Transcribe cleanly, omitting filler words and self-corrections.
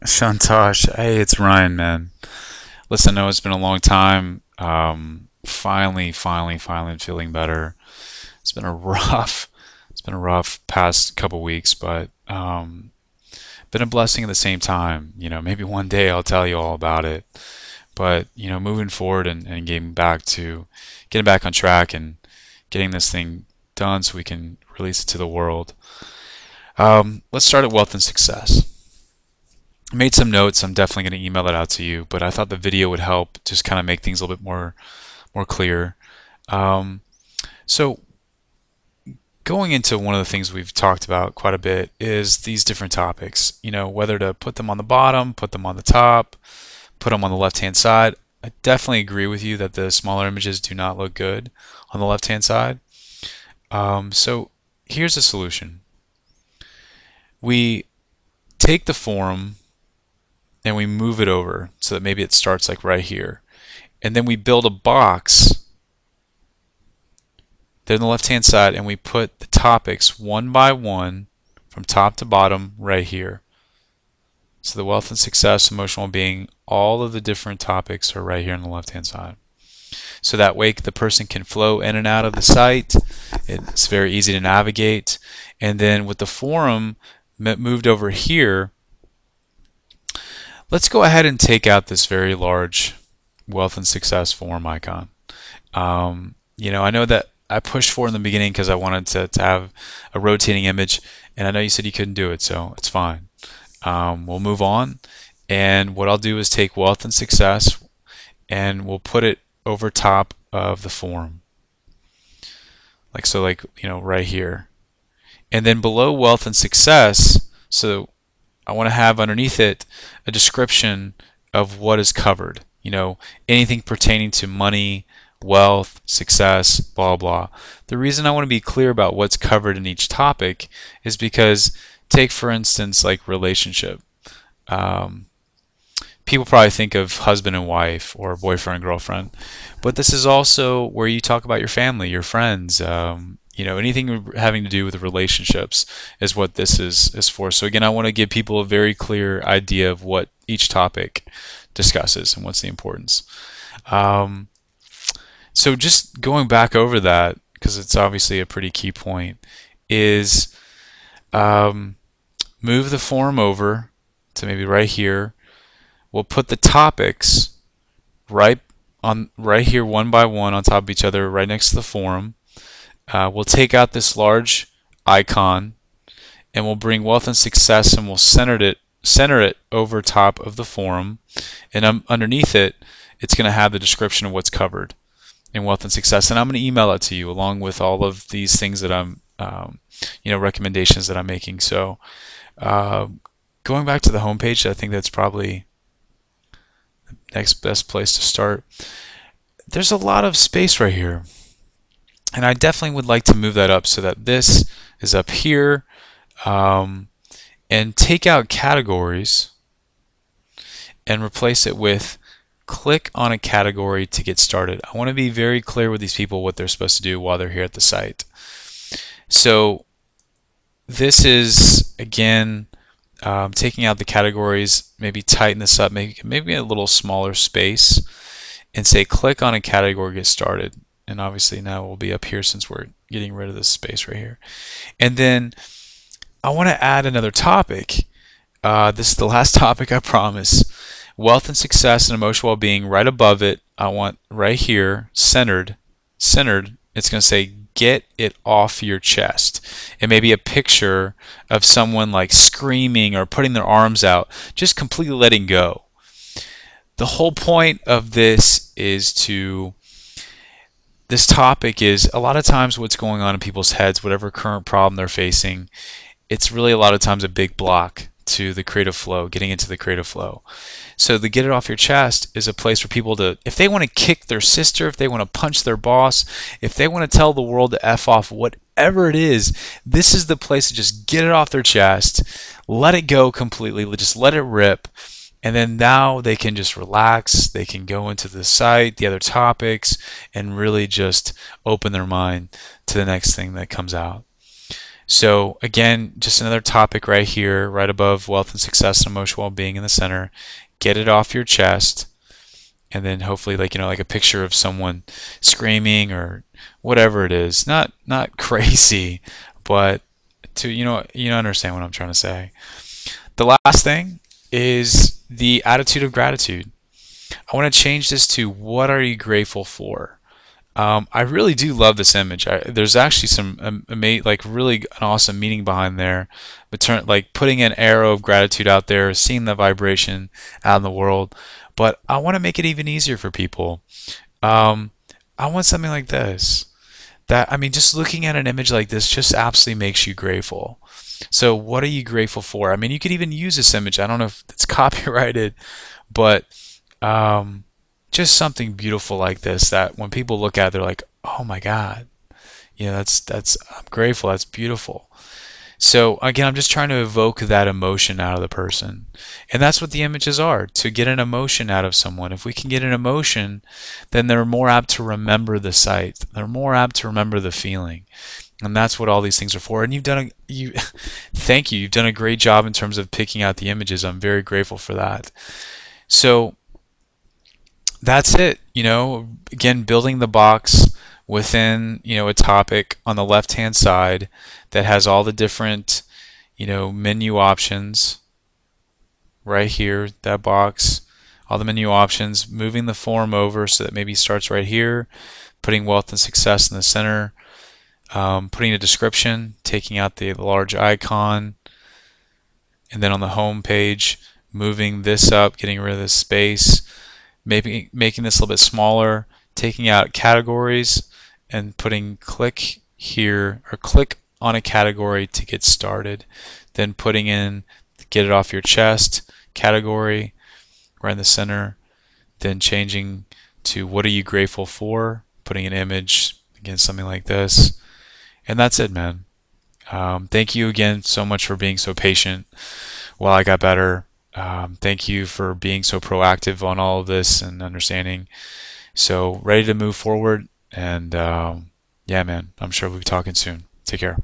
Shantosh, hey, it's Ryan, man. Listen, I know it's been a long time. Finally feeling better. It's been a it's been a rough past couple weeks, but been a blessing at the same time. Maybe one day I'll tell you all about it. But moving forward and getting back on track and getting this thing done so we can release it to the world. Let's start at wealth and success. I made some notes. I'm definitely going to email it out to you, but I thought the video would help just kind of make things a little bit more clear. Um, so going into one of the things we've talked about quite a bit is these different topics. Whether to put them on the bottom, put them on the top, put them on the left-hand side. I definitely agree with you that the smaller images do not look good on the left-hand side. So here's a solution. We take the forum and we move it over so that maybe it starts like right here. And then we build a box there on the left hand side and we put the topics one by one from top to bottom right here. So the wealth and success, emotional well-being, all of the different topics are right here on the left hand side. So that way the person can flow in and out of the site. It's very easy to navigate. And then with the forum moved over here, let's go ahead and take out this very large wealth and success forum icon. I know that I pushed for in the beginning because I wanted to have a rotating image, and I know you said you couldn't do it, so it's fine. We'll move on, and what I'll do is take wealth and success, and we'll put it over top of the forum, like so, right here, and then below wealth and success. So I want to have underneath it a description of what is covered. Anything pertaining to money, wealth, success, blah, blah. The reason I want to be clear about what's covered in each topic is because, take for instance, like relationship. People probably think of husband and wife or boyfriend and girlfriend, but this is also where you talk about your family, your friends, anything having to do with relationships is what this is for. So again, I want to give people a very clear idea of what each topic discusses and what's the importance. So just going back over that, because it's obviously a pretty key point, is move the form over to maybe right here. We'll put the topics right here one by one on top of each other right next to the forum. We'll take out this large icon and we'll bring wealth and success and we'll center it over top of the forum, and underneath it it's going to have the description of what's covered in wealth and success, and I'm going to email it to you along with all of these things that I'm recommendations that I'm making. So going back to the home page, I think that's probably the next best place to start. There's a lot of space right here, and I definitely would like to move that up so that this is up here, and take out categories and replace it with click on a category to get started. I want to be very clear with these people what they're supposed to do while they're here at the site. So this is, again, taking out the categories, maybe tighten this up, maybe a little smaller space, and say click on a category, get started. And obviously now we'll be up here since we're getting rid of this space right here. And then I want to add another topic. This is the last topic, I promise. Wealth and success and emotional well-being. Right above it, I want right here, centered. It's going to say get it off your chest. It may be a picture of someone like screaming or putting their arms out, just completely letting go. The whole point of this topic is a lot of times what's going on in people's heads, whatever current problem they're facing, it's really a lot of times a big block to the creative flow, getting into the creative flow. So the get it off your chest is a place for people to, if they want to kick their sister, if they want to punch their boss, if they want to tell the world to F off, whatever it is, this is the place to just get it off their chest, let it go completely, just let it rip. And then now they can just relax, they can go into the site, the other topics, and really just open their mind to the next thing that comes out. So again, just another topic right here, right above wealth and success and emotional well-being in the center. Get it off your chest, and then hopefully, like, like a picture of someone screaming or whatever it is. Not crazy, but to understand what I'm trying to say. The last thing is the attitude of gratitude. I want to change this to, what are you grateful for? I really do love this image. There's actually some like really an awesome meaning behind there. But like putting an arrow of gratitude out there, seeing the vibration out in the world. But I want to make it even easier for people. Um, I want something like this. That, I mean, just looking at an image like this just absolutely makes you grateful. So what are you grateful for? I mean, you could even use this image. I don't know if it's copyrighted, but um, just something beautiful like this that when people look at it, they're like, oh my God, I'm grateful. That's beautiful. So again, I'm just trying to evoke that emotion out of the person. And that's what the images are, to get an emotion out of someone. If we can get an emotion, then they're more apt to remember the sight. They're more apt to remember the feeling. And that's what all these things are for. And thank you. You've done a great job in terms of picking out the images. I'm very grateful for that. So that's it. Again, building the box within, a topic on the left-hand side that has all the different, menu options right here, that box, all the menu options, moving the form over so that maybe starts right here, putting wealth and success in the center, putting a description, taking out the large icon, and then on the home page, moving this up, getting rid of this space, maybe making this a little bit smaller, taking out categories and putting click here, or click on a category to get started, then putting in get it off your chest category right in the center, then changing to what are you grateful for, putting an image, again something like this, and that's it, man. Thank you again so much for being so patient while I got better. Thank you for being so proactive on all of this and understanding. So ready to move forward, and yeah, man, I'm sure we'll be talking soon. Take care.